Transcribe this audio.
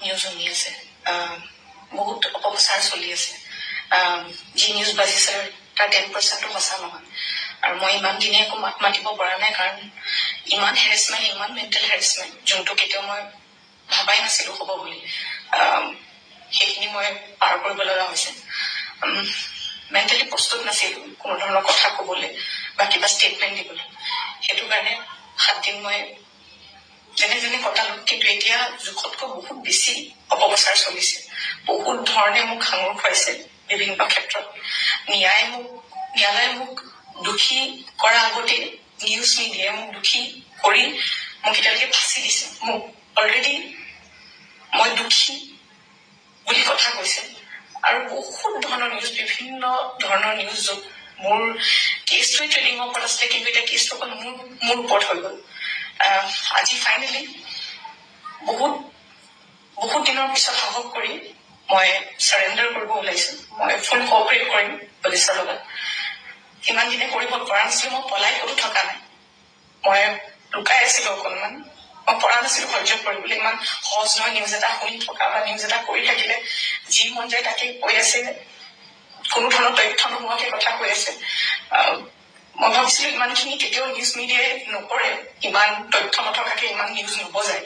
News শুনি আছে, বহুত অপপ্ৰচাৰ চলি আছে। যি নিউজ বাজিছে তাৰ 10%ও সঁচা নহয়। আৰু মই ইমান দিনে একো মাত মাতিব পৰা নাই, কাৰণ ইমান হেৰেচমেণ্ট, ইমান মেণ্টেল হেৰেচমেণ্ট, যোনটো কেতিয়াও মই ভাবাই নাছিলো হ'ব বুলি। সেইখিনি মই পাৰ কৰিব লগা হৈছে। মেণ্টেলি প্ৰস্তুত নাছিলো কোনো ধৰণৰ কথা কবলৈ বা কিবা ষ্টেটমেণ্ট দিবলৈ। সেইটো কাৰণে 7 দিন মই যেনে যেনে কটালো, কিন্তু এতিয়া জোখতকৈ বহুত বেছি অপপ্ৰচাৰ চলিছে। বহুত ধৰণে মোক সাঙুৰ খুৱাইছে বিভিন্ন ক্ষেত্ৰত। ন্যায়ালয়ে মোক দোষী কৰাৰ আগতে নিউজ মিডিয়াই মোক দোষী কৰি মোক এতিয়ালৈকে ফাঁচি দিছে। মোক অলৰেডি মই দোষী বুলি কথা কৈছে। আৰু বহুত ধৰণৰ নিউজ, বিভিন্ন ধৰণৰ নিউজ, য'ত মোৰ কেছটোৱে ট্ৰেডিঙৰ ওপৰত আছিলে, কিন্তু এতিয়া কেছটো অকল মোৰ ওপৰত হৈ গ'ল। আজি ফাইনেলি বহুত দিনৰ পিছত সাহস কৰি মই চাৰেণ্ডাৰ কৰিব ওলাইছো। মই ফুল কোঅপাৰেট কৰিম পুলিচৰ লগত। ইমান দিনে কৰিব পৰা নাছিলো, মই পলাই ক'তো থকা নাই। মই লুকাই আছিলো অকণমান, মই পৰা নাছিলো সহ্য কৰিবলৈ। ইমান সহজ নহয় নিউজ এটা শুনি থকা বা নিউজ এটা কৰি থাকিলে। যি মন যায় তাকে কৈ আছে, কোনো ধৰণৰ তথ্য নোহোৱাকে কথা কৈ আছে। মই ভাবিছিলো ইমানখিনি কেতিয়াও নিউজ মিডিয়াই নকৰে, ইমান তথ্য নথকাকে ইমান নিউজ নবজায়।